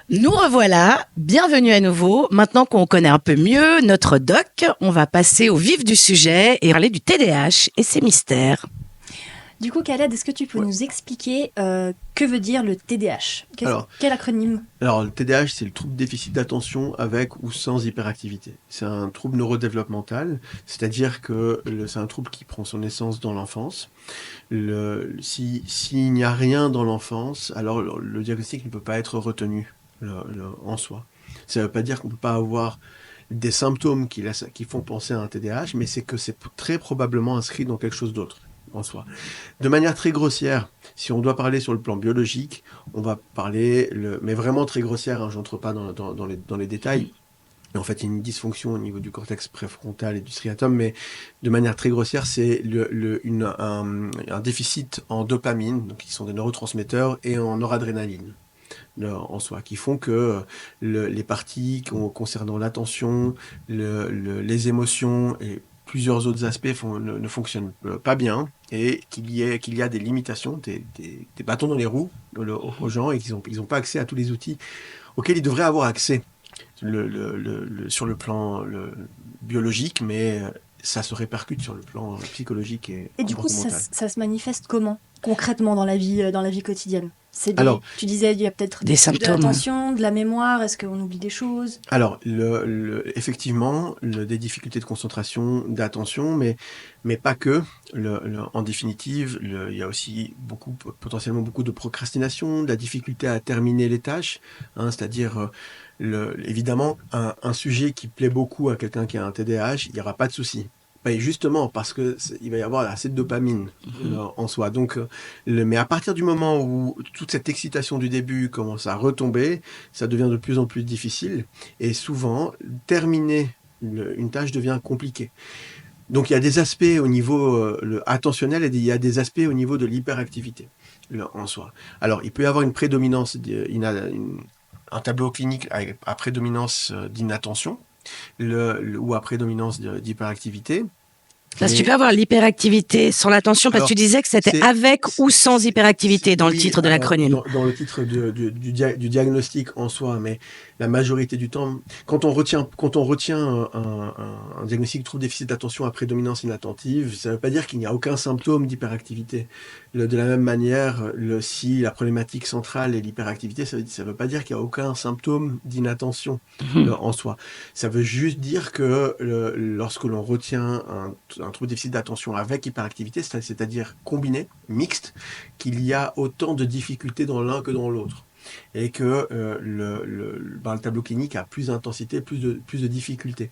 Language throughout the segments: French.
Nous revoilà, bienvenue à nouveau. Maintenant qu'on connaît un peu mieux notre doc, on va passer au vif du sujet et parler du TDAH et ses mystères. Du coup, Khaled, est-ce que tu peux nous expliquer que veut dire le TDAH? Quel acronyme? Alors, le TDAH, c'est le trouble déficit d'attention avec ou sans hyperactivité. C'est un trouble neurodéveloppemental, c'est-à-dire que c'est un trouble qui prend son essence dans l'enfance. S'il n'y a rien dans l'enfance, alors le diagnostic ne peut pas être retenu en soi. Ça ne veut pas dire qu'on ne peut pas avoir des symptômes qui font penser à un TDAH, mais c'est que c'est très probablement inscrit dans quelque chose d'autre en soi. De manière très grossière, si on doit parler sur le plan biologique, on va parler, mais vraiment très grossière, hein, je n'entre pas dans les détails. En fait, il y a une dysfonction au niveau du cortex préfrontal et du striatum, mais de manière très grossière, c'est un déficit en dopamine, donc qui sont des neurotransmetteurs, et en noradrénaline en soi, qui font que les parties concernant l'attention, les émotions et plusieurs autres aspects ne fonctionnent pas bien, et qu'il y a des limitations, des bâtons dans les roues aux gens, et qu'ils n'ont pas accès à tous les outils auxquels ils devraient avoir accès sur le plan biologique, mais ça se répercute sur le plan psychologique et du coup, comportemental. ça se manifeste comment, concrètement, dans la vie quotidienne? Tu disais, il y a peut-être des symptômes, de l'attention, de la mémoire, est-ce qu'on oublie des choses? Alors, effectivement, des difficultés de concentration, d'attention, mais pas que. En définitive, il y a aussi potentiellement beaucoup de procrastination, de la difficulté à terminer les tâches, hein, c'est-à-dire, évidemment, un sujet qui plaît beaucoup à quelqu'un qui a un TDAH, il n'y aura pas de souci. Justement, parce que il va y avoir assez de dopamine en soi. Donc, mais à partir du moment où toute cette excitation du début commence à retomber, ça devient de plus en plus difficile. Et souvent, terminer une tâche devient compliqué. Donc, il y a des aspects au niveau attentionnel et il y a des aspects au niveau de l'hyperactivité en soi. Alors, il peut y avoir une prédominance, un tableau clinique à prédominance d'inattention, ou à prédominance d'hyperactivité. Parce que tu peux avoir l'hyperactivité sans l'attention, parce que tu disais que c'était avec ou sans hyperactivité dans le titre de l'acronyme. Dans le titre du diagnostic en soi, mais la majorité du temps, quand on retient un diagnostic de trouble déficit d'attention à prédominance inattentive, ça ne veut pas dire qu'il n'y a aucun symptôme d'hyperactivité. De la même manière, si la problématique centrale est l'hyperactivité, ça ne veut pas dire qu'il n'y a aucun symptôme d'inattention en soi. Ça veut juste dire que lorsque l'on retient un trouble déficit d'attention avec hyperactivité, c'est-à-dire combiné, mixte, qu'il y a autant de difficultés dans l'un que dans l'autre. Et que le tableau clinique a plus d'intensité, plus de difficultés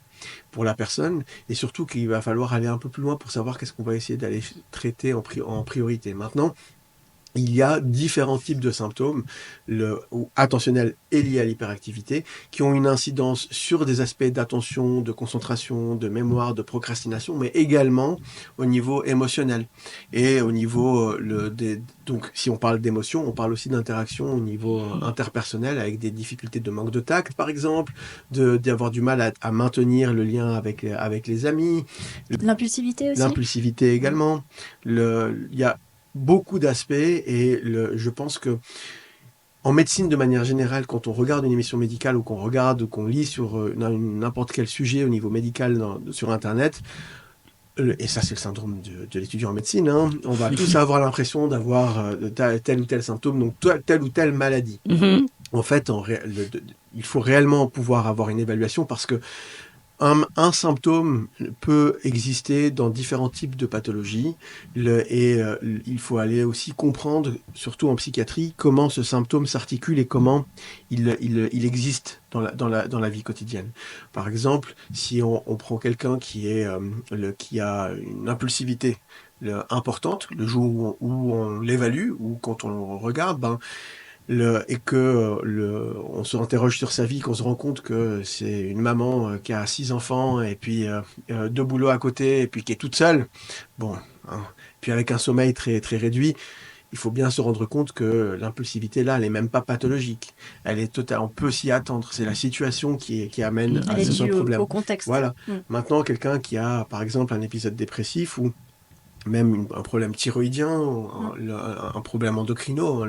pour la personne, et surtout qu'il va falloir aller un peu plus loin pour savoir qu'est-ce qu'on va essayer d'aller traiter en priorité. Maintenant, il y a différents types de symptômes attentionnels et liés à l'hyperactivité qui ont une incidence sur des aspects d'attention, de concentration, de mémoire, de procrastination, mais également au niveau émotionnel. Et au niveau donc si on parle d'émotion, on parle aussi d'interaction au niveau interpersonnel avec des difficultés de manque de tact, par exemple, d'avoir du mal à maintenir le lien avec les amis. L'impulsivité aussi. L'impulsivité également. Il y a beaucoup d'aspects, et je pense que en médecine, de manière générale, quand on regarde une émission médicale ou qu'on lit sur n'importe quel sujet au niveau médical sur Internet, et ça c'est le syndrome de l'étudiant en médecine, hein, on va tous avoir l'impression d'avoir tel ou tel symptôme, donc telle ou telle maladie. En fait, il faut réellement pouvoir avoir une évaluation, parce que un symptôme peut exister dans différents types de pathologies, il faut aller aussi comprendre, surtout en psychiatrie, comment ce symptôme s'articule et comment il existe dans la vie quotidienne. Par exemple, si on prend quelqu'un qui a une impulsivité importante, le jour où on l'évalue ou quand on le regarde, et que on se interroge sur sa vie, qu'on se rend compte que c'est une maman qui a 6 enfants et puis 2 boulots à côté et puis qui est toute seule, puis avec un sommeil très très réduit, il faut bien se rendre compte que l'impulsivité là, elle est même pas pathologique. Elle est totale. On peut s'y attendre. C'est la situation qui amène à ce problème. Au contexte. Voilà. Maintenant, quelqu'un qui a par exemple un épisode dépressif ou même un problème thyroïdien, un problème endocrino,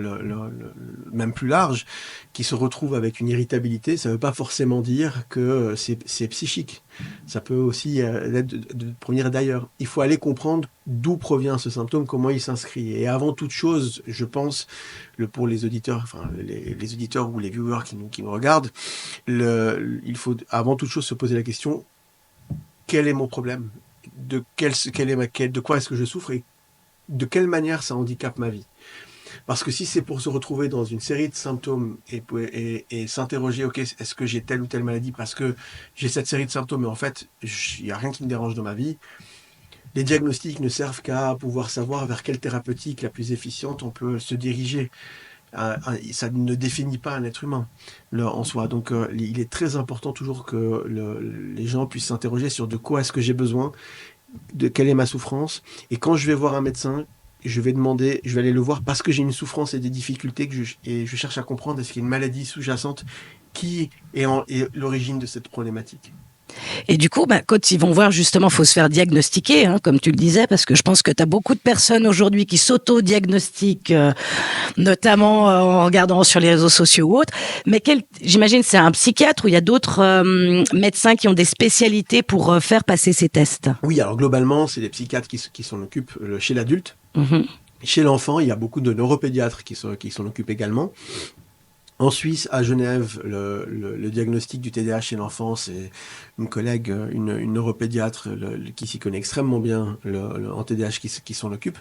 même plus large, qui se retrouve avec une irritabilité, ça ne veut pas forcément dire que c'est psychique. Ça peut aussi être de provenir d'ailleurs. Il faut aller comprendre d'où provient ce symptôme, comment il s'inscrit. Et avant toute chose, je pense, pour les auditeurs, enfin les auditeurs ou les viewers qui nous regardent, il faut avant toute chose se poser la question: quel est mon problème? De quoi est-ce que je souffre et de quelle manière ça handicape ma vie? Parce que si c'est pour se retrouver dans une série de symptômes et s'interroger, ok, est-ce que j'ai telle ou telle maladie parce que j'ai cette série de symptômes, mais en fait, il n'y a rien qui me dérange dans ma vie, les diagnostics ne servent qu'à pouvoir savoir vers quelle thérapeutique la plus efficiente on peut se diriger. Ça ne définit pas un être humain en soi. Donc il est très important toujours que les gens puissent s'interroger sur de quoi est-ce que j'ai besoin, de quelle est ma souffrance. Et quand je vais voir un médecin, je vais aller le voir parce que j'ai une souffrance et des difficultés et je cherche à comprendre est-ce qu'il y a une maladie sous-jacente qui est l'origine de cette problématique. Et du coup, quand ils vont voir, justement, faut se faire diagnostiquer, comme tu le disais, parce que je pense que tu as beaucoup de personnes aujourd'hui qui s'auto-diagnostiquent, notamment en regardant sur les réseaux sociaux ou autres. Mais j'imagine c'est un psychiatre ou il y a d'autres médecins qui ont des spécialités pour faire passer ces tests? Oui, alors globalement, c'est les psychiatres qui s'en occupent chez l'adulte. Mm-hmm. Chez l'enfant, il y a beaucoup de neuropédiatres qui s'en occupent également. En Suisse, à Genève, le diagnostic du TDAH chez l'enfant, c'est une collègue, une neuropédiatre qui s'y connaît extrêmement bien en TDAH qui s'en occupe.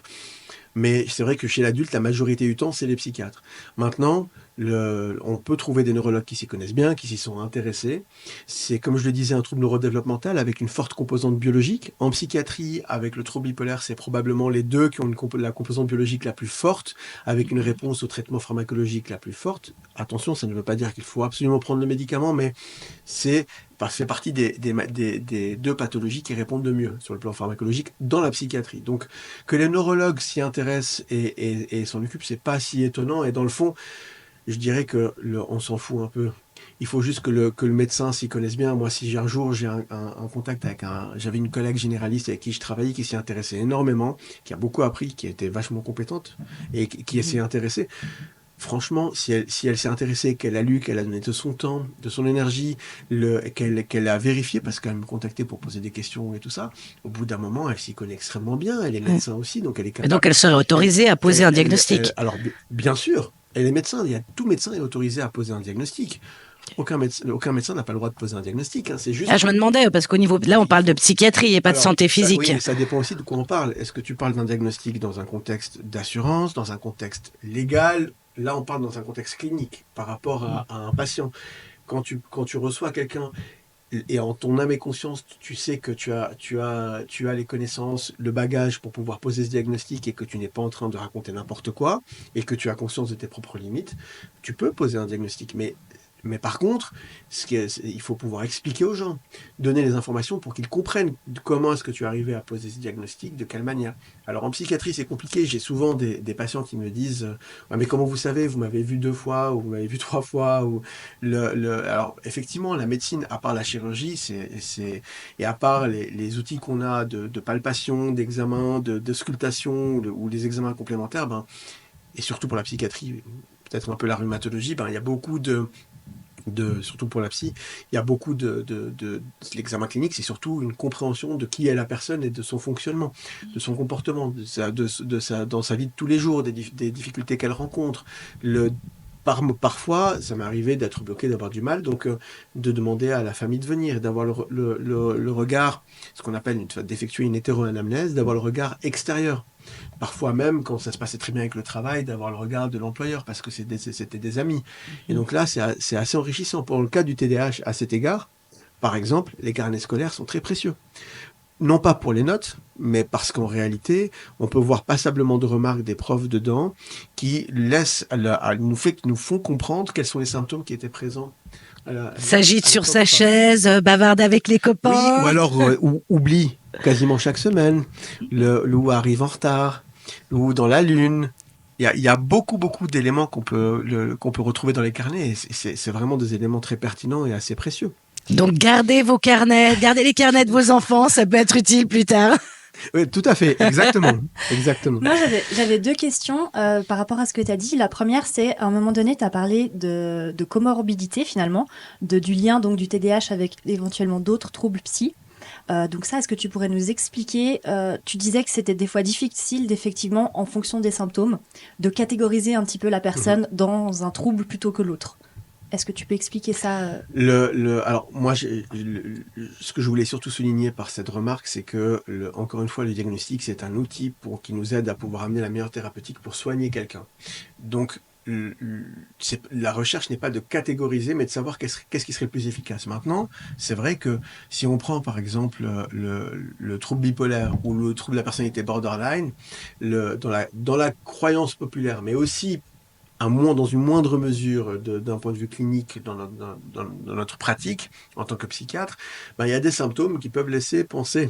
Mais c'est vrai que chez l'adulte, la majorité du temps, c'est les psychiatres. Maintenant, on peut trouver des neurologues qui s'y connaissent bien, qui s'y sont intéressés. C'est, comme je le disais, un trouble neurodéveloppemental avec une forte composante biologique. En psychiatrie, avec le trouble bipolaire, c'est probablement les deux qui ont la composante biologique la plus forte, avec une réponse au traitement pharmacologique la plus forte. Attention, ça ne veut pas dire qu'il faut absolument prendre le médicament, mais ça fait partie des deux pathologies qui répondent le mieux sur le plan pharmacologique dans la psychiatrie. Donc, que les neurologues s'y intéressent et s'en occupent, c'est pas si étonnant. Et dans le fond, je dirais que on s'en fout un peu. Il faut juste que le médecin s'y connaisse bien. Moi, si un jour j'ai un contact avec j'avais une collègue généraliste avec qui je travaillais, qui s'y intéressait énormément, qui a beaucoup appris, qui était vachement compétente et qui s'y intéressait. Franchement, si elle s'est intéressée, qu'elle a lu, qu'elle a donné de son temps, de son énergie, qu'elle a vérifié, parce qu'elle me contactait pour poser des questions et tout ça, au bout d'un moment, elle s'y connaît extrêmement bien, elle est médecin aussi, donc elle est capable. Et donc elle serait autorisée à poser un diagnostic. Alors, bien sûr, elle est médecin, tout médecin est autorisé à poser un diagnostic. Aucun médecin n'a pas le droit de poser un diagnostic. C'est juste. Je me demandais, parce qu'au niveau, là, on parle de psychiatrie et pas de santé physique. Oui, ça dépend aussi de quoi on parle. Est-ce que tu parles d'un diagnostic dans un contexte d'assurance, dans un contexte légal? Là, on parle dans un contexte clinique par rapport à un patient. Quand tu reçois quelqu'un et en ton âme et conscience, tu sais que tu as les connaissances, le bagage pour pouvoir poser ce diagnostic et que tu n'es pas en train de raconter n'importe quoi et que tu as conscience de tes propres limites, tu peux poser un diagnostic. Mais par contre, il faut pouvoir expliquer aux gens, donner les informations pour qu'ils comprennent comment est-ce que tu es arrivé à poser ce diagnostic, de quelle manière. Alors en psychiatrie, c'est compliqué. J'ai souvent des patients qui me disent mais comment vous savez, vous m'avez vu 2 fois ou vous m'avez vu 3 fois ou Alors effectivement, la médecine, à part la chirurgie, et à part les outils qu'on a de palpation, d'examen, de sculptation ou les examens complémentaires, et surtout pour la psychiatrie, peut-être un peu la rhumatologie, il y a beaucoup surtout pour la psy, il y a beaucoup l'examen clinique, c'est surtout une compréhension de qui est la personne et de son fonctionnement, de son comportement, dans sa vie de tous les jours, des difficultés qu'elle rencontre. Parfois, ça m'est arrivé d'être bloqué, d'avoir du mal, donc de demander à la famille de venir, d'avoir le regard, ce qu'on appelle d'effectuer une hétéroanamnèse, d'avoir le regard extérieur. Parfois même, quand ça se passait très bien avec le travail, d'avoir le regard de l'employeur, parce que c'était des amis. Et donc là, c'est assez enrichissant. Pour le cas du TDAH, à cet égard, par exemple, les carnets scolaires sont très précieux. Non pas pour les notes, mais parce qu'en réalité, on peut voir passablement de remarques des profs dedans qui nous font comprendre quels sont les symptômes qui étaient présents. S'agite sur sa chaise, bavarde avec les copains. Oui, ou alors oublie quasiment chaque semaine, ou arrive en retard, ou dans la lune. Il y a beaucoup d'éléments qu'on peut retrouver dans les carnets. Et c'est vraiment des éléments très pertinents et assez précieux. Donc gardez vos carnets, gardez les carnets de vos enfants, ça peut être utile plus tard. Oui, tout à fait, exactement. Exactement. Moi, j'avais deux questions par rapport à ce que tu as dit. La première, c'est à un moment donné, tu as parlé de comorbidité finalement, du lien donc du TDAH avec éventuellement d'autres troubles psy. Donc ça, est-ce que tu pourrais nous expliquer tu disais que c'était des fois difficile d'effectivement, en fonction des symptômes, de catégoriser un petit peu la personne dans un trouble plutôt que l'autre. Est-ce que tu peux expliquer ça Alors, moi, ce que je voulais surtout souligner par cette remarque, c'est que, encore une fois, le diagnostic, c'est un outil qui nous aide à pouvoir amener la meilleure thérapeutique pour soigner quelqu'un. Donc, la recherche n'est pas de catégoriser, mais de savoir qu'est-ce qui serait le plus efficace. Maintenant, c'est vrai que si on prend par exemple le trouble bipolaire ou le trouble de la personnalité borderline, dans la croyance populaire, mais aussi dans une moindre mesure d'un point de vue clinique dans notre pratique en tant que psychiatre, il y a des symptômes qui peuvent laisser penser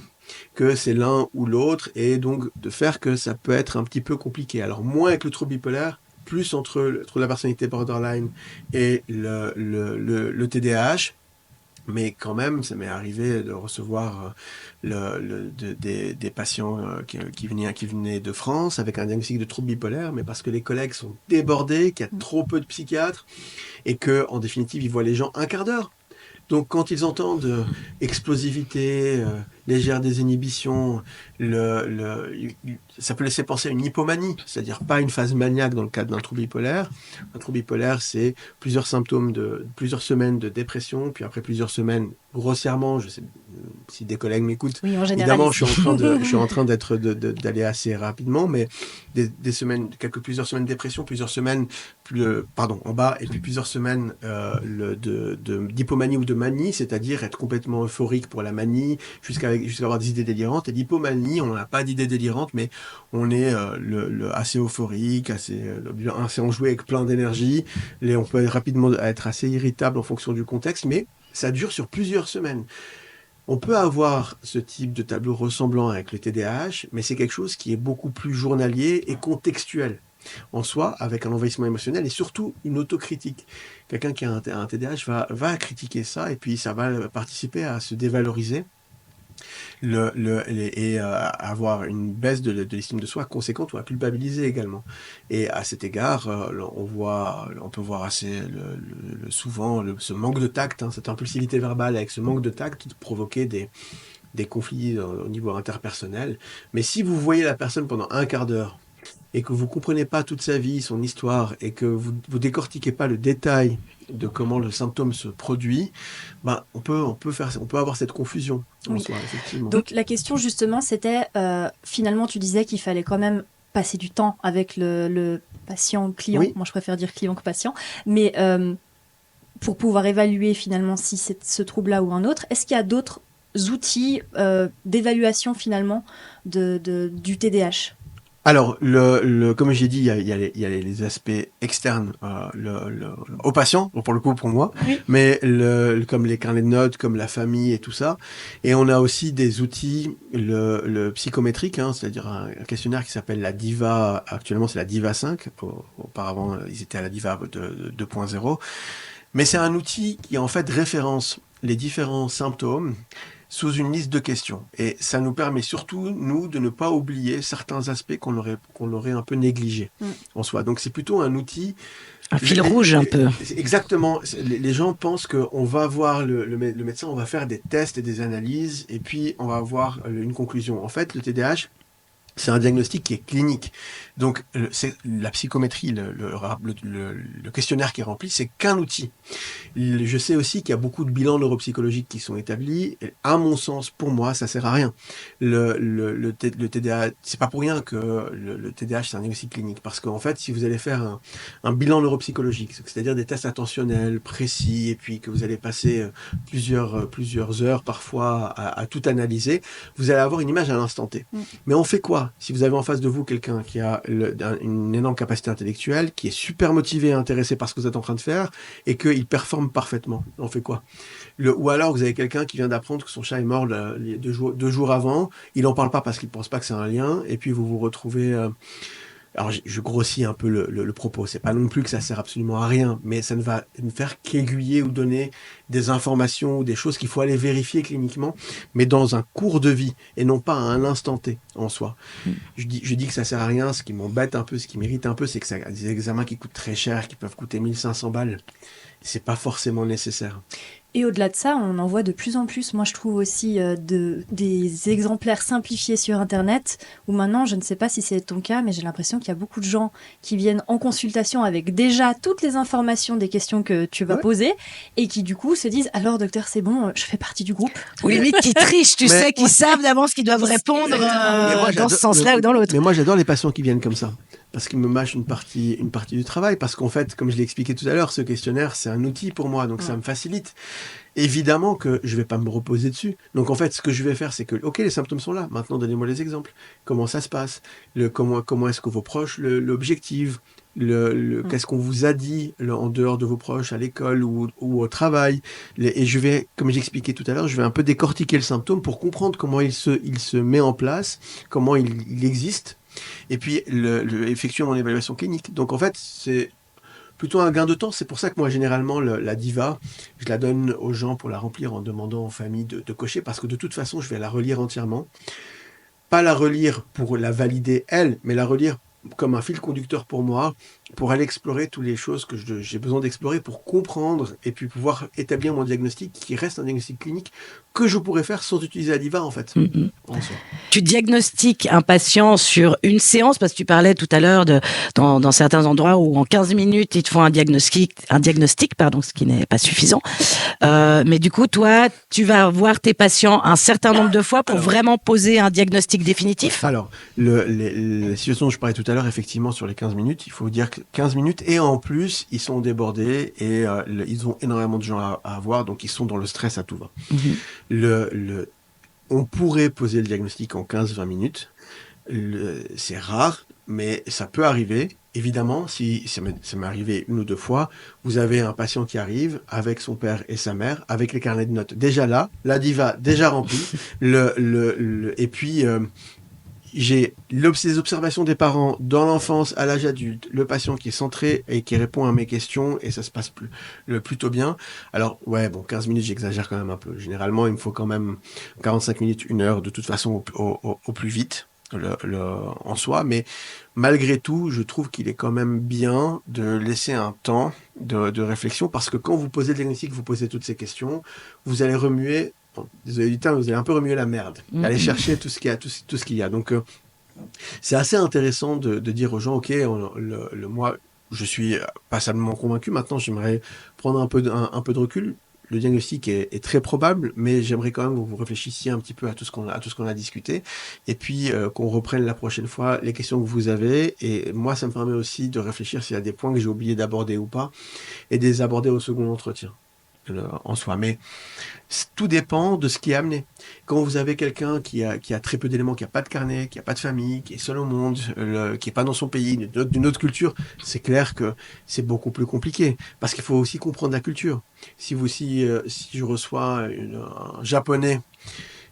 que c'est l'un ou l'autre et donc de faire que ça peut être un petit peu compliqué. Alors moins avec le trouble bipolaire, plus entre la personnalité borderline et le TDAH. Mais quand même, ça m'est arrivé de recevoir des patients qui venaient de France avec un diagnostic de trouble bipolaire, mais parce que les collègues sont débordés, qu'il y a trop peu de psychiatres, et que en définitive, ils voient les gens un quart d'heure. Donc quand ils entendent explosivité, légère désinhibition, ça peut laisser penser à une hypomanie, c'est-à-dire pas une phase maniaque dans le cadre d'un trouble bipolaire. Un trouble bipolaire, c'est plusieurs symptômes plusieurs semaines de dépression, puis après plusieurs semaines, grossièrement, je sais si des collègues m'écoutent, oui, évidemment je suis en train d'aller assez rapidement, mais des semaines, plusieurs semaines de dépression, plusieurs semaines en bas, et puis plusieurs semaines d'hypomanie ou de manie, c'est-à-dire être complètement euphorique pour la manie, jusqu'à avoir des idées délirantes. Et l'hypomanie, on n'a pas d'idées délirantes, mais on est assez euphorique, assez enjoué avec plein d'énergie. On peut rapidement être assez irritable en fonction du contexte, mais ça dure sur plusieurs semaines. On peut avoir ce type de tableau ressemblant avec le TDAH, mais c'est quelque chose qui est beaucoup plus journalier et contextuel en soi, avec un envahissement émotionnel et surtout une autocritique. Quelqu'un qui a un TDAH va critiquer ça et puis ça va participer à se dévaloriser et avoir une baisse de l'estime de soi conséquente ou à culpabiliser également. Et à cet égard, on peut voir assez souvent ce manque de tact, cette impulsivité verbale avec ce manque de tact provoquer des conflits au niveau interpersonnel. Mais si vous voyez la personne pendant un quart d'heure et que vous comprenez pas toute sa vie, son histoire, et que vous décortiquez pas le détail de comment le symptôme se produit, on peut avoir cette confusion en soi, effectivement. Donc la question justement, c'était finalement tu disais qu'il fallait quand même passer du temps avec le patient client. Oui. Moi je préfère dire client que patient, mais pour pouvoir évaluer finalement si c'est ce trouble-là ou un autre. Est-ce qu'il y a d'autres outils d'évaluation finalement du TDAH ? Alors, comme j'ai dit, il y a les aspects externes au patient, pour le coup pour moi, oui. Mais comme les carnets de notes, comme la famille et tout ça. Et on a aussi des outils, le psychométrique, c'est-à-dire un questionnaire qui s'appelle la DIVA. Actuellement, c'est la DIVA 5. Auparavant, ils étaient à la DIVA 2.0. Mais c'est un outil qui en fait référence les différents symptômes sous une liste de questions. Et ça nous permet surtout, nous, de ne pas oublier certains aspects qu'on aurait un peu négligés en soi. Donc c'est plutôt un outil... Un fil rouge un peu. Exactement. Les gens pensent qu'on va voir le médecin, on va faire des tests et des analyses, et puis on va avoir une conclusion. En fait, le TDAH, c'est un diagnostic qui est clinique. Donc, c'est la psychométrie, le questionnaire qui est rempli, c'est qu'un outil. Je sais aussi qu'il y a beaucoup de bilans neuropsychologiques qui sont établis. Et à mon sens, pour moi, ça sert à rien. Le TDAH, c'est pas pour rien que le TDAH, c'est un diagnostic clinique. Parce qu'en fait, si vous allez faire un bilan neuropsychologique, c'est-à-dire des tests attentionnels, précis, et puis que vous allez passer plusieurs heures parfois à tout analyser, vous allez avoir une image à l'instant T. Mais on fait quoi si vous avez en face de vous quelqu'un qui a une énorme capacité intellectuelle, qui est super motivé et intéressé par ce que vous êtes en train de faire, et qu'il performe parfaitement? On fait quoi? Ou alors vous avez quelqu'un qui vient d'apprendre que son chat est mort 2 jours avant, il n'en parle pas parce qu'il ne pense pas que c'est un lien, et puis vous vous retrouvez alors je grossis un peu le propos, c'est pas non plus que ça sert absolument à rien, mais ça ne va ne faire qu'aiguiller ou donner des informations ou des choses qu'il faut aller vérifier cliniquement, mais dans un cours de vie et non pas à un instant T en soi. Je dis que ça sert à rien, ce qui m'embête un peu, ce qui m'irrite un peu, c'est que ça a des examens qui coûtent très cher, qui peuvent coûter 1500 balles. C'est pas forcément nécessaire. Et au-delà de ça, on en voit de plus en plus, moi je trouve aussi des exemplaires simplifiés sur Internet, où maintenant, je ne sais pas si c'est ton cas, mais j'ai l'impression qu'il y a beaucoup de gens qui viennent en consultation avec déjà toutes les informations des questions que tu vas poser, et qui du coup se disent, alors docteur, c'est bon, je fais partie du groupe. Ou limite qui trichent, tu sais, qui savent d'avance qu'ils doivent répondre dans ce sens-là ou dans l'autre. Mais moi j'adore les patients qui viennent comme ça. Parce qu'ils me mâchent une partie du travail. Parce qu'en fait, comme je l'ai expliqué tout à l'heure, ce questionnaire, c'est un outil pour moi. Donc, ça me facilite. Évidemment que je vais pas me reposer dessus. Donc, en fait, ce que je vais faire, c'est que, OK, les symptômes sont là. Maintenant, donnez-moi les exemples. Comment ça se passe? Comment est-ce que vos proches l'objectivent? Qu'est-ce qu'on vous a dit en dehors de vos proches, à l'école ou au travail? Et je vais, comme j'expliquais tout à l'heure, je vais un peu décortiquer le symptôme pour comprendre comment il se met en place, comment il existe. Et puis effectuer mon évaluation clinique. Donc en fait, c'est plutôt un gain de temps. C'est pour ça que moi, généralement, la DIVA, je la donne aux gens pour la remplir en demandant aux familles de cocher, parce que de toute façon, je vais la relire entièrement. Pas la relire pour la valider elle, mais la relire comme un fil conducteur pour moi, pour aller explorer toutes les choses que j'ai besoin d'explorer pour comprendre et puis pouvoir établir mon diagnostic qui reste un diagnostic clinique que je pourrais faire sans utiliser la DIVA en fait. En soi. Tu diagnostiques un patient sur une séance, parce que tu parlais tout à l'heure dans certains endroits où en 15 minutes ils te font un diagnostic, ce qui n'est pas suffisant. Mais du coup, toi, tu vas voir tes patients un certain nombre de fois pour vraiment poser un diagnostic définitif. Alors, les situations dont je parlais tout à l'heure, effectivement, sur les 15 minutes, il faut dire que 15 minutes, et en plus, ils sont débordés et ils ont énormément de gens à avoir, donc ils sont dans le stress à tout va. On pourrait poser le diagnostic en 15-20 minutes. C'est rare, mais ça peut arriver. Évidemment, si ça m'est arrivé une ou deux fois, vous avez un patient qui arrive avec son père et sa mère, avec les carnets de notes déjà là, la DIVA déjà remplie, et puis j'ai les observations des parents dans l'enfance, à l'âge adulte, le patient qui est centré et qui répond à mes questions, et ça se passe plutôt bien. Alors, 15 minutes, j'exagère quand même un peu. Généralement, il me faut quand même 45 minutes, 1 heure, de toute façon, au plus vite, en soi. Mais malgré tout, je trouve qu'il est quand même bien de laisser un temps de réflexion, parce que quand vous posez le diagnostic, vous posez toutes ces questions, vous allez remuer... désolé du terme, vous allez un peu remuer la merde, aller chercher tout ce qu'il y a. Donc, c'est assez intéressant de dire aux gens, OK, moi, je suis passablement convaincu. Maintenant, j'aimerais prendre un peu de recul. Le diagnostic est très probable, mais j'aimerais quand même que vous réfléchissiez un petit peu à tout ce qu'on a discuté, et puis qu'on reprenne la prochaine fois les questions que vous avez. Et moi, ça me permet aussi de réfléchir s'il y a des points que j'ai oublié d'aborder ou pas, et de les aborder au second entretien. En soi, mais tout dépend de ce qui est amené. Quand vous avez quelqu'un qui a très peu d'éléments, qui a pas de carnet, qui a pas de famille, qui est seul au monde, qui est pas dans son pays, d'une autre culture, c'est clair que c'est beaucoup plus compliqué, parce qu'il faut aussi comprendre la culture. Si je reçois un japonais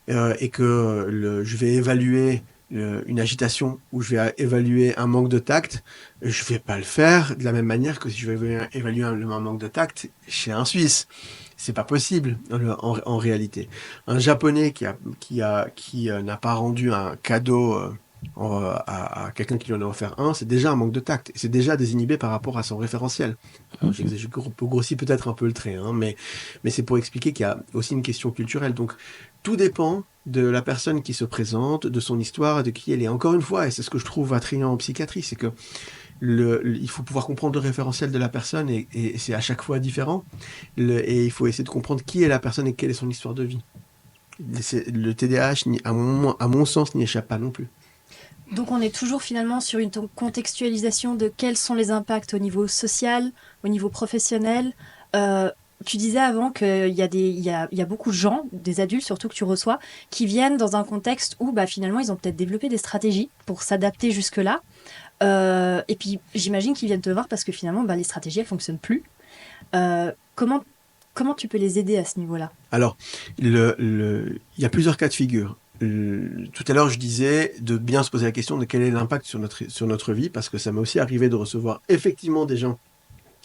et que je vais évaluer une agitation, ou je vais évaluer un manque de tact, je vais pas le faire de la même manière que si je vais évaluer un manque de tact chez un Suisse. C'est pas possible en réalité. Un Japonais qui n'a pas rendu un cadeau à quelqu'un qui lui en a offert un, c'est déjà un manque de tact. C'est déjà désinhibé par rapport à son référentiel. Je grossis peut-être un peu le trait, mais c'est pour expliquer qu'il y a aussi une question culturelle. Donc tout dépend de la personne qui se présente, de son histoire, de qui elle est. Encore une fois, et c'est ce que je trouve attrayant en psychiatrie, c'est que il faut pouvoir comprendre le référentiel de la personne, et c'est à chaque fois différent. Et il faut essayer de comprendre qui est la personne et quelle est son histoire de vie. Le TDAH, à mon sens, n'y échappe pas non plus. Donc on est toujours finalement sur une contextualisation de quels sont les impacts au niveau social, au niveau professionnel. Tu disais avant qu'il y a beaucoup de gens, des adultes surtout que tu reçois, qui viennent dans un contexte où finalement ils ont peut-être développé des stratégies pour s'adapter jusque-là. Et puis j'imagine qu'ils viennent te voir parce que finalement les stratégies elles fonctionnent plus. Comment tu peux les aider à ce niveau-là? Alors, il y a plusieurs cas de figure. tout à l'heure, je disais de bien se poser la question de quel est l'impact sur notre vie, parce que ça m'est aussi arrivé de recevoir effectivement des gens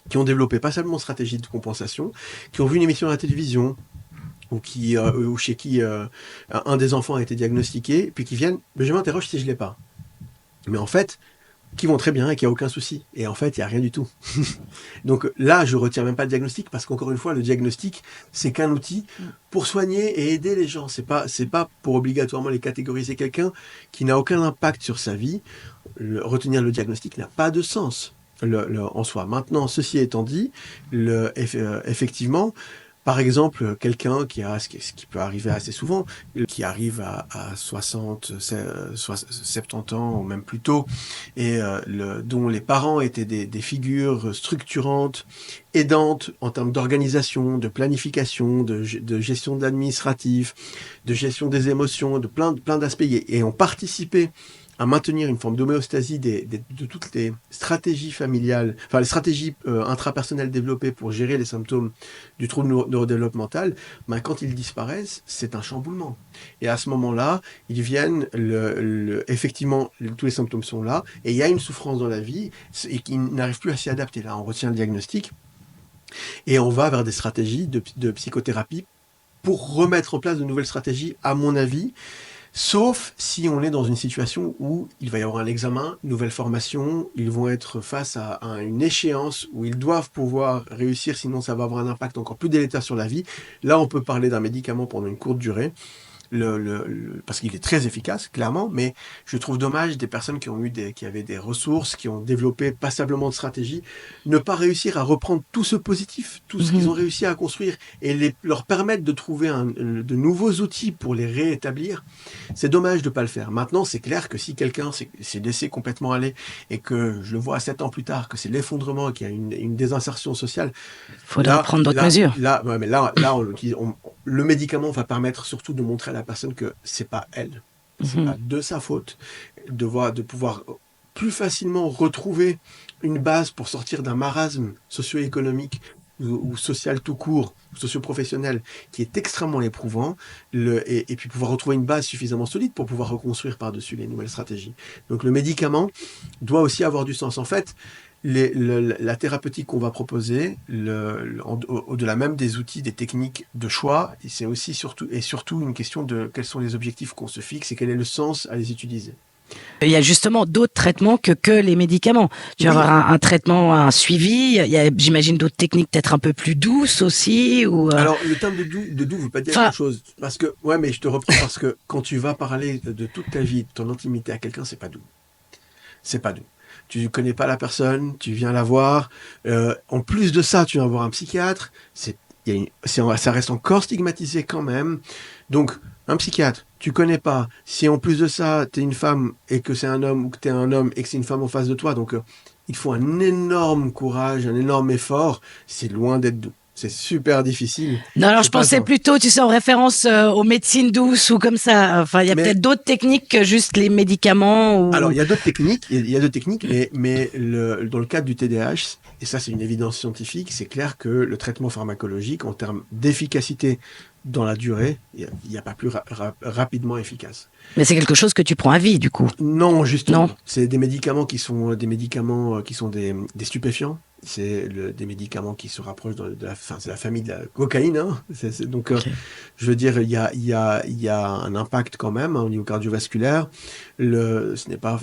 qui ont développé pas seulement une stratégie de compensation, qui ont vu une émission à la télévision, ou chez qui un des enfants a été diagnostiqué, puis qui viennent, mais je m'interroge si je l'ai pas. Mais en fait, qui vont très bien et qu'il n'y a aucun souci. Et en fait, il n'y a rien du tout. Donc là, je retiens même pas le diagnostic parce qu'encore une fois, le diagnostic, c'est qu'un outil pour soigner et aider les gens. C'est pas pour obligatoirement les catégoriser. Quelqu'un qui n'a aucun impact sur sa vie, retenir le diagnostic n'a pas de sens en soi. Maintenant, ceci étant dit, effectivement, par exemple, quelqu'un ce qui peut arriver assez souvent, qui arrive à 60, 70 ans ou même plus tôt, et dont les parents étaient des figures structurantes, aidantes en termes d'organisation, de planification, de gestion de l'administratif, de gestion des émotions, de plein d'aspects, et ont participé à maintenir une forme d'homéostasie de toutes les stratégies familiales, enfin les stratégies intrapersonnelles développées pour gérer les symptômes du trouble neurodéveloppemental, ben, quand ils disparaissent, c'est un chamboulement. Et à ce moment-là, ils viennent, effectivement, tous les symptômes sont là, et il y a une souffrance dans la vie, et qu'ils n'arrivent plus à s'y adapter. Là, on retient le diagnostic, et on va vers des stratégies de psychothérapie pour remettre en place de nouvelles stratégies, à mon avis. Sauf si on est dans une situation où il va y avoir un examen, une nouvelle formation, ils vont être face à une échéance où ils doivent pouvoir réussir, sinon ça va avoir un impact encore plus délétère sur la vie. Là, on peut parler d'un médicament pendant une courte durée, parce qu'il est très efficace, clairement, mais je trouve dommage des personnes qui avaient des ressources, qui ont développé passablement de stratégies, ne pas réussir à reprendre tout ce positif, tout ce qu'ils ont réussi à construire, et leur permettre de trouver de nouveaux outils pour les réétablir. C'est dommage de ne pas le faire. Maintenant, c'est clair que si quelqu'un s'est laissé complètement aller, et que je le vois 7 ans plus tard, que c'est l'effondrement, qu'il y a une désinsertion sociale, faudra prendre d'autres mesures. Mais le médicament va permettre surtout de montrer à la personne que c'est pas elle, c'est pas de sa faute, de pouvoir plus facilement retrouver une base pour sortir d'un marasme socio-économique ou social tout court, socio-professionnel, qui est extrêmement éprouvant, et puis pouvoir retrouver une base suffisamment solide pour pouvoir reconstruire par-dessus les nouvelles stratégies. Donc le médicament doit aussi avoir du sens. En fait, la thérapeutique qu'on va proposer, au-delà même des outils, des techniques de choix, c'est aussi surtout une question de quels sont les objectifs qu'on se fixe et quel est le sens à les utiliser. Il y a justement d'autres traitements que les médicaments. Tu vas avoir un traitement, un suivi. Il y a, j'imagine, d'autres techniques peut-être un peu plus douces aussi. Alors, le terme de doux ne veut pas dire quelque chose. Parce que, mais je te reprends parce que quand tu vas parler de toute ta vie, de ton intimité à quelqu'un, c'est pas doux. C'est pas doux. Tu ne connais pas la personne, tu viens la voir. En plus de ça, tu viens voir un psychiatre. Ça reste encore stigmatisé quand même. Donc, un psychiatre, tu connais pas. Si en plus de ça, tu es une femme et que c'est un homme, ou que tu es un homme et que c'est une femme en face de toi, donc il faut un énorme courage, un énorme effort. C'est loin d'être doux. C'est super difficile. Non, alors je pensais plutôt, tu sais, en référence aux médecines douces ou comme ça. Enfin, il y a peut-être d'autres techniques que juste les médicaments. Alors, il y a d'autres techniques, mais dans le cadre du TDAH, et ça c'est une évidence scientifique, c'est clair que le traitement pharmacologique, en termes d'efficacité dans la durée, il n'y a pas plus rapidement efficace. Mais c'est quelque chose que tu prends à vie, du coup. Non, justement. Non. C'est des médicaments qui sont des stupéfiants. C'est des médicaments qui se rapprochent c'est la famille de la cocaïne. Hein. Donc, okay. Je veux dire, il y a un impact quand même au niveau cardiovasculaire. Ce n'est pas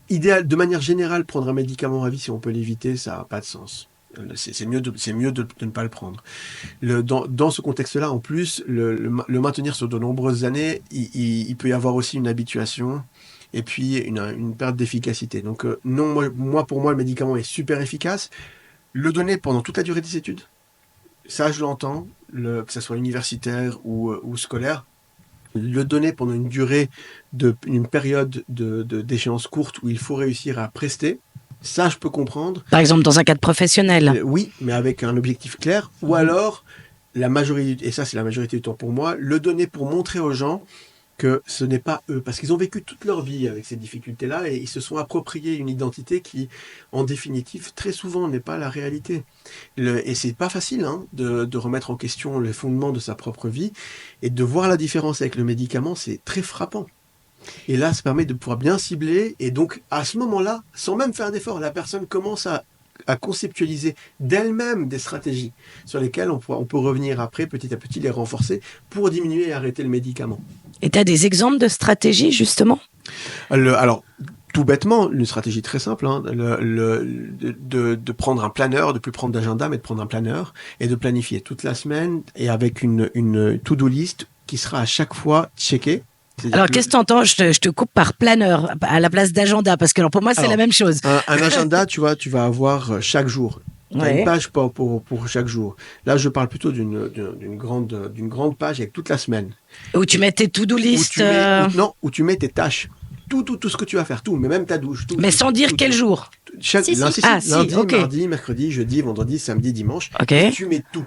idéal. De manière générale, prendre un médicament à vie, si on peut l'éviter, ça n'a pas de sens. C'est mieux de ne pas le prendre. Dans ce contexte-là, en plus, le maintenir sur de nombreuses années, il peut y avoir aussi une habituation et puis une perte d'efficacité. Donc non, pour moi, le médicament est super efficace. Le donner pendant toute la durée des études, ça je l'entends, que ça soit universitaire ou scolaire. Le donner pendant une durée, une période d'échéance courte où il faut réussir à prester, ça, je peux comprendre. Par exemple, dans un cadre professionnel. Oui, mais avec un objectif clair. Ou alors, et ça, c'est la majorité du temps pour moi, le donner pour montrer aux gens que ce n'est pas eux, parce qu'ils ont vécu toute leur vie avec ces difficultés-là et ils se sont appropriés une identité qui, en définitive, très souvent n'est pas la réalité. Et c'est pas facile de remettre en question les fondements de sa propre vie et de voir la différence avec le médicament, c'est très frappant. Et là, ça permet de pouvoir bien cibler et donc à ce moment-là, sans même faire d'effort, la personne commence à conceptualiser d'elle-même des stratégies sur lesquelles on peut revenir après, petit à petit, les renforcer pour diminuer et arrêter le médicament. Et tu as des exemples de stratégies, justement? Alors, tout bêtement, une stratégie très simple, de prendre un planeur, de plus prendre d'agenda, mais de prendre un planeur et de planifier toute la semaine et avec une to-do list qui sera à chaque fois checkée. Alors, qu'est-ce que tu entends? Je te coupe par planeur à la place d'agenda, parce que pour moi, c'est la même chose. Un agenda, tu vas avoir chaque jour. Tu as une page pour chaque jour. Là, je parle plutôt d'une grande page avec toute la semaine. Où tu mets tes to-do list. Où tu mets tes tâches. Tout ce que tu vas faire, tout, mais même ta douche. Mais sans dire quel jour. Lundi, mardi, mercredi, jeudi, vendredi, samedi, dimanche. Okay. Tu mets tout.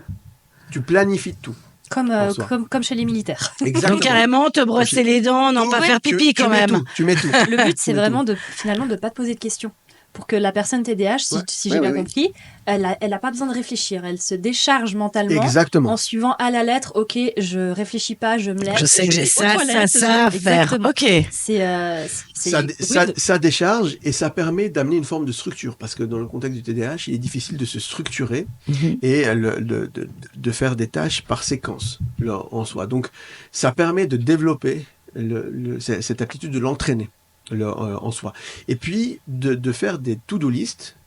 Tu planifies tout. Comme chez les militaires. Exactement. Donc carrément, te brosser les dents, pas faire pipi quand même. Tu mets tout. Le but, c'est vraiment de pas te poser de questions. Pour que la personne TDAH, si j'ai bien compris, elle a pas besoin de réfléchir. Elle se décharge mentalement. Exactement. En suivant à la lettre, ok, je réfléchis pas, je me lève. Je sais que j'ai ça à faire. Ok. Ça décharge et ça permet d'amener une forme de structure. Parce que dans le contexte du TDAH, il est difficile de se structurer et de faire des tâches par séquence en soi. Donc, ça permet de développer cette aptitude de l'entraîner. En soi. Et puis, de faire des to-do list,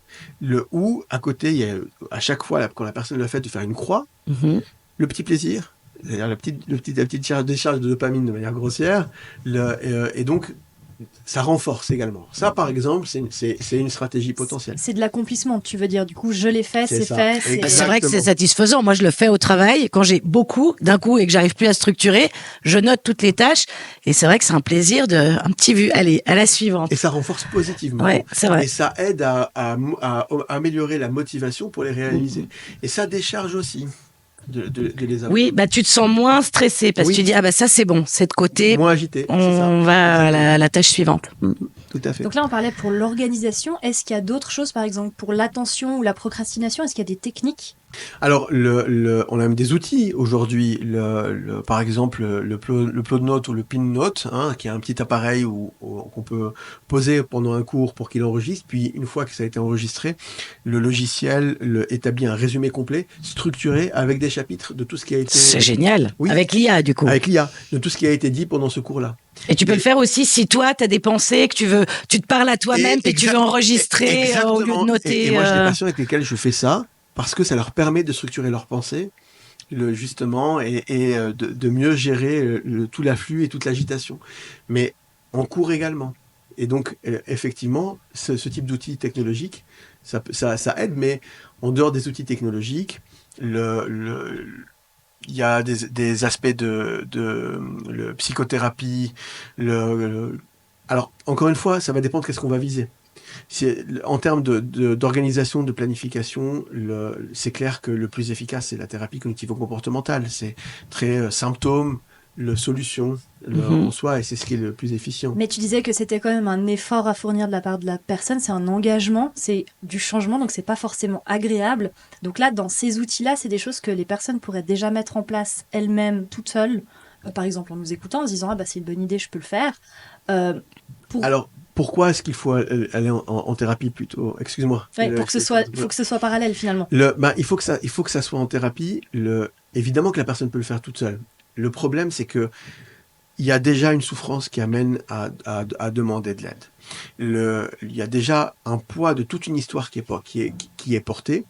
où, à côté, il y a, à chaque fois, quand la personne le fait, de faire une croix, le petit plaisir, c'est-à-dire la petite décharge de dopamine de manière grossière, et donc, ça renforce également. Ça, par exemple, c'est une stratégie potentielle. C'est de l'accomplissement, tu veux dire. Du coup, je l'ai fait, c'est fait. C'est vrai que c'est satisfaisant. Moi, je le fais au travail. Quand j'ai beaucoup d'un coup et que j'arrive plus à structurer, je note toutes les tâches. Et c'est vrai que c'est un plaisir un petit vu. Allez, à la suivante. Et ça renforce positivement. Ouais, c'est vrai. Et ça aide à améliorer la motivation pour les réaliser. Et ça décharge aussi. De les avoir. Oui, tu te sens moins stressé parce que tu dis ça c'est bon, c'est de côté. Moins agité. On va à la tâche suivante. Tout à fait. Donc là, on parlait pour l'organisation. Est-ce qu'il y a d'autres choses, par exemple pour l'attention ou la procrastination? Est-ce qu'il y a des techniques? Alors, on a même des outils aujourd'hui. Par exemple, le Plod Note ou le Pin Note, qui est un petit appareil qu'on peut poser pendant un cours pour qu'il enregistre. Puis, une fois que ça a été enregistré, le logiciel établit un résumé complet, structuré, avec des chapitres de tout ce qui a été... C'est génial. Oui. Avec l'IA, du coup. Avec l'IA, de tout ce qui a été dit pendant ce cours-là. Et tu peux le faire aussi si toi, tu as des pensées, que tu te parles à toi-même et tu veux enregistrer au lieu de noter. Et moi, j'ai des patients avec lesquels je fais ça, parce que ça leur permet de structurer leurs pensées, justement, et de mieux gérer tout l'afflux et toute l'agitation. Mais en cours également. Et donc, effectivement, ce type d'outils technologiques, ça aide, mais en dehors des outils technologiques, il y a des aspects de psychothérapie. Alors, encore une fois, ça va dépendre de qu'est-ce qu'on va viser. En termes d'organisation, de planification, c'est clair que le plus efficace, c'est la thérapie cognitivo-comportementale. C'est très symptôme, solution en soi, et c'est ce qui est le plus efficient. Mais tu disais que c'était quand même un effort à fournir de la part de la personne, c'est un engagement, c'est du changement, donc c'est pas forcément agréable. Donc là, dans ces outils-là, c'est des choses que les personnes pourraient déjà mettre en place elles-mêmes, toutes seules, par exemple en nous écoutant, en se disant « Ah c'est une bonne idée, je peux le faire ». Alors, pourquoi est-ce qu'il faut aller en thérapie plutôt? Excuse-moi. Faut que ce soit parallèle finalement. Il faut que ça soit en thérapie. Évidemment que la personne peut le faire toute seule. Le problème, c'est que il y a déjà une souffrance qui amène à demander de l'aide. Il y a déjà un poids de toute une histoire qui est portée.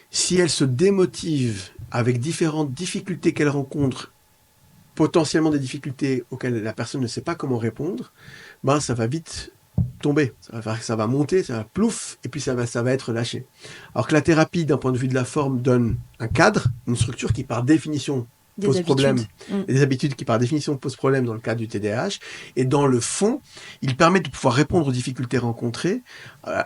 Si elle se démotive avec différentes difficultés qu'elle rencontre, potentiellement des difficultés auxquelles la personne ne sait pas comment répondre, ça va vite tomber. Ça va monter, ça va plouf, et puis ça va être lâché. Alors que la thérapie, d'un point de vue de la forme, donne un cadre, une structure qui, par définition, Des pose habitudes. problème. Des habitudes qui, par définition, posent problème dans le cadre du TDAH. Et dans le fond, il permet de pouvoir répondre aux difficultés rencontrées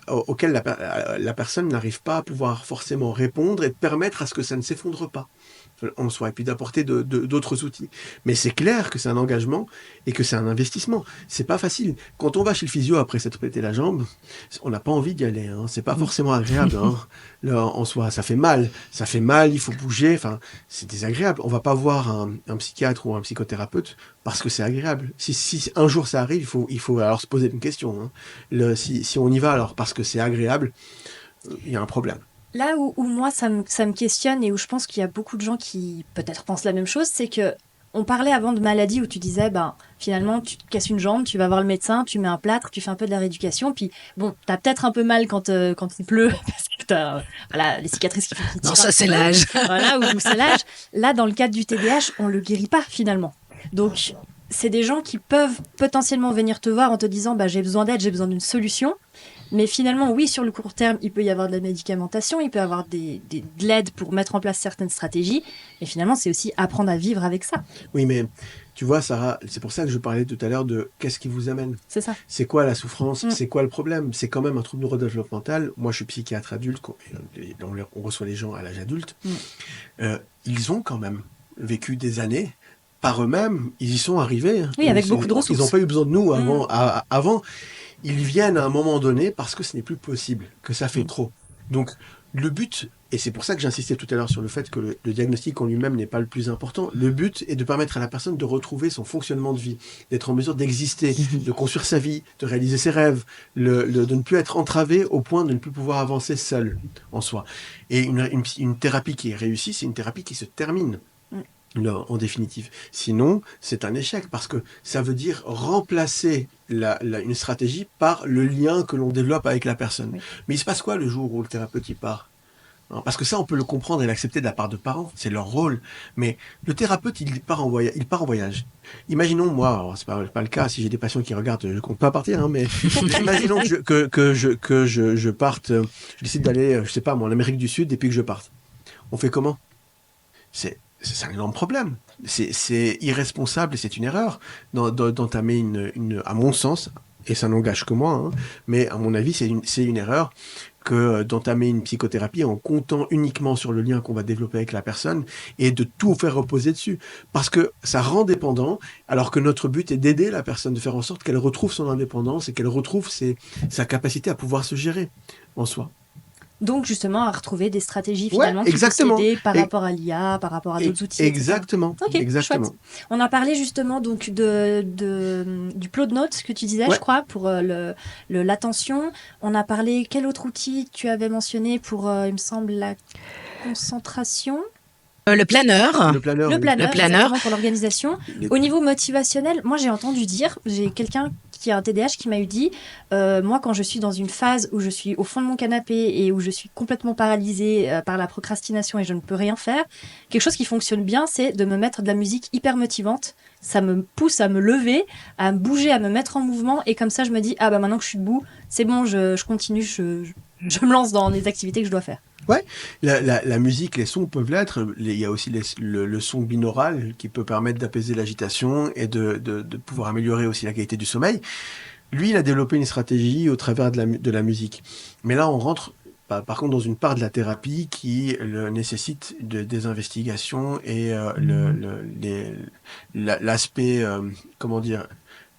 auxquelles la personne n'arrive pas à pouvoir forcément répondre et de permettre à ce que ça ne s'effondre pas en soi, et puis d'apporter d'autres outils. Mais c'est clair que c'est un engagement et que c'est un investissement. C'est pas facile. Quand on va chez le physio après s'être pété la jambe, on n'a pas envie d'y aller. Hein. C'est pas forcément agréable. Hein. Là, en soi, ça fait mal. Ça fait mal, il faut bouger. Enfin, c'est désagréable. On va pas voir un psychiatre ou un psychothérapeute parce que c'est agréable. Si un jour ça arrive, il faut alors se poser une question. Hein. Si on y va alors parce que c'est agréable, il y a un problème. Là où moi, ça me questionne et où je pense qu'il y a beaucoup de gens qui peut-être pensent la même chose, c'est que on parlait avant de maladie où tu disais, ben, finalement, tu te casses une jambe, tu vas voir le médecin, tu mets un plâtre, tu fais un peu de la rééducation, puis bon, t'as peut-être un peu mal quand il pleut, parce que t'as voilà, les cicatrices qui tirent. Non, ça c'est l'âge. Voilà, ou c'est l'âge. Là, dans le cadre du TDAH, on le guérit pas finalement. Donc, c'est des gens qui peuvent potentiellement venir te voir en te disant, bah, j'ai besoin d'aide, j'ai besoin d'une solution. Mais finalement, oui, sur le court terme, il peut y avoir de la médicamentation, il peut y avoir de l'aide pour mettre en place certaines stratégies. Et finalement, c'est aussi apprendre à vivre avec ça. Oui, mais tu vois, Sarah, c'est pour ça que je parlais tout à l'heure de qu'est-ce qui vous amène. C'est ça. C'est quoi la souffrance? C'est quoi le problème? C'est quand même un trouble neurodéveloppemental. Moi, je suis psychiatre adulte. On reçoit les gens à l'âge adulte. Ils ont quand même vécu des années par eux-mêmes. Ils y sont arrivés. Oui, avec beaucoup de ressources. Ils n'ont pas eu besoin de nous avant. Ils viennent à un moment donné parce que ce n'est plus possible, que ça fait trop. Donc, le but, et c'est pour ça que j'insistais tout à l'heure sur le fait que le diagnostic en lui-même n'est pas le plus important, le but est de permettre à la personne de retrouver son fonctionnement de vie, d'être en mesure d'exister, de construire sa vie, de réaliser ses rêves, de ne plus être entravé au point de ne plus pouvoir avancer seul en soi. Et une thérapie qui est réussie, c'est une thérapie qui se termine. En définitive. Sinon, c'est un échec parce que ça veut dire remplacer une stratégie par le lien que l'on développe avec la personne. Oui. Mais il se passe quoi le jour où le thérapeute y part? Parce que ça, on peut le comprendre et l'accepter de la part de parents, c'est leur rôle. Mais le thérapeute, il part en voyage. Imaginons, moi, c'est pas le cas, si j'ai des patients qui regardent, je compte pas partir, hein, mais imaginons que je parte, je décide d'aller, je sais pas, moi, en Amérique du Sud et puis que je parte. On fait comment? C'est un énorme problème. C'est irresponsable et c'est une erreur d'entamer à mon sens, et ça n'engage que moi, hein, mais à mon avis, c'est une erreur que d'entamer une psychothérapie en comptant uniquement sur le lien qu'on va développer avec la personne et de tout faire reposer dessus. Parce que ça rend dépendant, alors que notre but est d'aider la personne, de faire en sorte qu'elle retrouve son indépendance et qu'elle retrouve sa capacité à pouvoir se gérer en soi. Donc, justement, à retrouver des stratégies finalement qui peuvent aider par rapport à l'IA, par rapport à d'autres outils. Exactement. Ok, exactement. Chouette. On a parlé justement donc du Plot Notes que tu disais, je crois, pour l'attention. On a parlé, quel autre outil tu avais mentionné pour, il me semble, la concentration? Le planeur. Le planeur. Pour l'organisation. Au niveau motivationnel, moi j'ai entendu dire, j'ai quelqu'un qui a un TDAH qui m'a dit, moi quand je suis dans une phase où je suis au fond de mon canapé et où je suis complètement paralysée par la procrastination et je ne peux rien faire, quelque chose qui fonctionne bien, c'est de me mettre de la musique hyper motivante. Ça me pousse à me lever, à me bouger, à me mettre en mouvement et comme ça je me dis, ah bah maintenant que je suis debout, c'est bon, je continue, je me lance dans les activités que je dois faire. Ouais, la musique, les sons peuvent l'être. Il y a aussi le son binaural qui peut permettre d'apaiser l'agitation et de pouvoir améliorer aussi la qualité du sommeil. Lui, il a développé une stratégie au travers de la musique. Mais là, on rentre par contre dans une part de la thérapie qui nécessite des investigations et l'aspect, comment dire,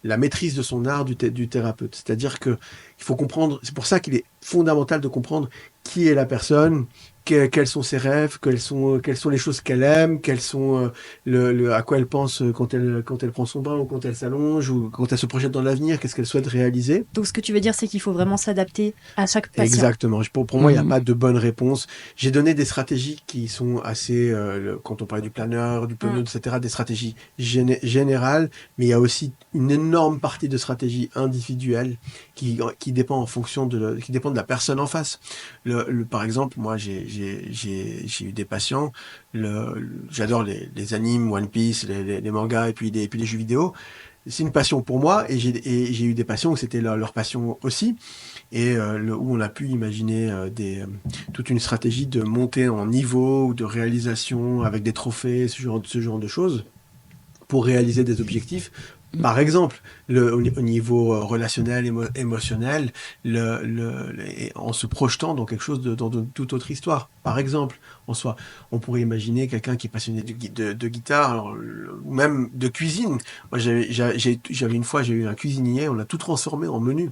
la maîtrise de son art du thérapeute. C'est-à-dire que il faut comprendre, c'est pour ça qu'il est fondamental de comprendre qui est la personne, quels sont ses rêves, quelles sont les choses qu'elle aime, quels sont à quoi elle pense quand elle prend son bain ou quand elle s'allonge ou quand elle se projette dans l'avenir, qu'est-ce qu'elle souhaite réaliser. Donc ce que tu veux dire, c'est qu'il faut vraiment s'adapter à chaque patient. Exactement. Pour moi, il n'y a pas de bonne réponse. J'ai donné des stratégies qui sont assez, quand on parlait du planeur, du planeur, etc., des stratégies générales, mais il y a aussi une énorme partie de stratégies individuelles qui dépend en fonction qui dépend de la personne en face. Par exemple, moi, j'ai eu des patients, j'adore les animes, One Piece, les mangas et puis les jeux vidéo. c'est une passion pour moi et j'ai eu des passions où c'était leur passion aussi et où on a pu imaginer toute une stratégie de montée en niveau ou de réalisation avec des trophées, ce genre de choses pour réaliser des objectifs. Par exemple, au niveau relationnel, émotionnel, en se projetant dans quelque chose dans de toute autre histoire. Par exemple, on pourrait imaginer quelqu'un qui est passionné de guitare, ou même de cuisine. Moi, j'avais une fois, j'ai eu un cuisinier, on a tout transformé en menu.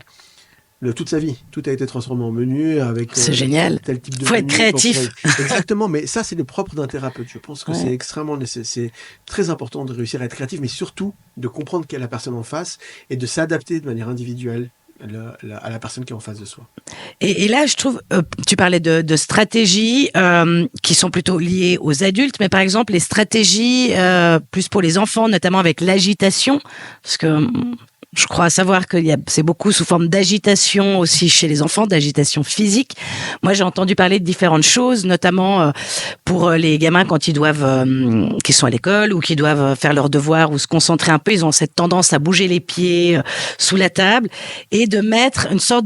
Toute sa vie, tout a été transformé en menu avec C'est génial. tel type de Faut être menu, créatif. Exactement, mais ça c'est le propre d'un thérapeute. Je pense que c'est extrêmement c'est très important de réussir à être créatif, mais surtout de comprendre quelle est la personne en face et de s'adapter de manière individuelle à la personne qui est en face de soi. Et là, je trouve, tu parlais de stratégies qui sont plutôt liées aux adultes, mais par exemple les stratégies plus pour les enfants, notamment avec l'agitation, parce que je crois savoir que c'est beaucoup sous forme d'agitation aussi chez les enfants, d'agitation physique. Moi, j'ai entendu parler de différentes choses, notamment pour les gamins quand ils doivent, qui sont à l'école ou qui doivent faire leurs devoirs ou se concentrer un peu. Ils ont cette tendance à bouger les pieds sous la table et de mettre une sorte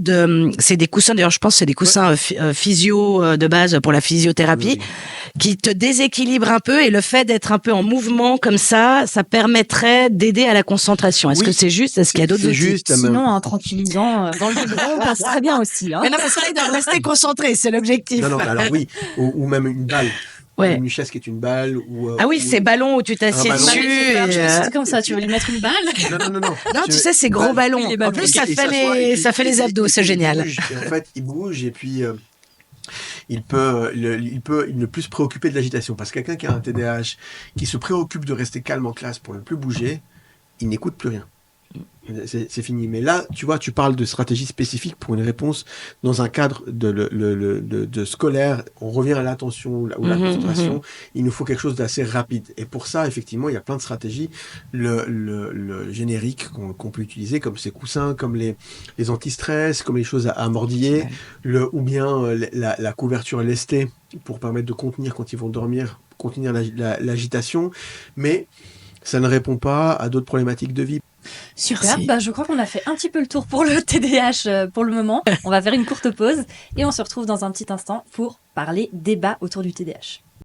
c'est des coussins. D'ailleurs, je pense que c'est des coussins physio de base pour la physiothérapie. Oui. Qui te déséquilibre un peu et le fait d'être un peu en mouvement comme ça permettrait d'aider à la concentration. Est-ce que c'est juste? Est-ce qu'il y a d'autres outils? Sinon, un tranquillisant dans le biberon passe très bien aussi. Hein. Mais non, parce que là, il doit rester concentré, c'est l'objectif. Non, alors oui, ou même une balle. Ouais. Une chaise qui est une balle. Ah oui, ces ballons où tu t'assieds dessus. C'est comme ça, tu veux lui mettre une balle? Non. Non, tu sais, ces gros ballons. En plus, ça fait les abdos, c'est génial. En fait, il bouge et puis... il ne plus se préoccuper de l'agitation. Parce que quelqu'un qui a un TDAH, qui se préoccupe de rester calme en classe pour ne plus bouger, il n'écoute plus rien. C'est fini. Mais là, tu vois, tu parles de stratégie spécifique pour une réponse dans un cadre de scolaire. On revient à l'attention ou la concentration. Il nous faut quelque chose d'assez rapide. Et pour ça, effectivement, il y a plein de stratégies. Le générique qu'on peut utiliser, comme ces coussins, comme les anti-stress, comme les choses à mordiller, ou bien la couverture lestée pour permettre de contenir quand ils vont dormir, contenir l'agitation. Mais ça ne répond pas à d'autres problématiques de vie. Super, je crois qu'on a fait un petit peu le tour pour le TDAH pour le moment. On va faire une courte pause et on se retrouve dans un petit instant pour parler débat autour du TDAH.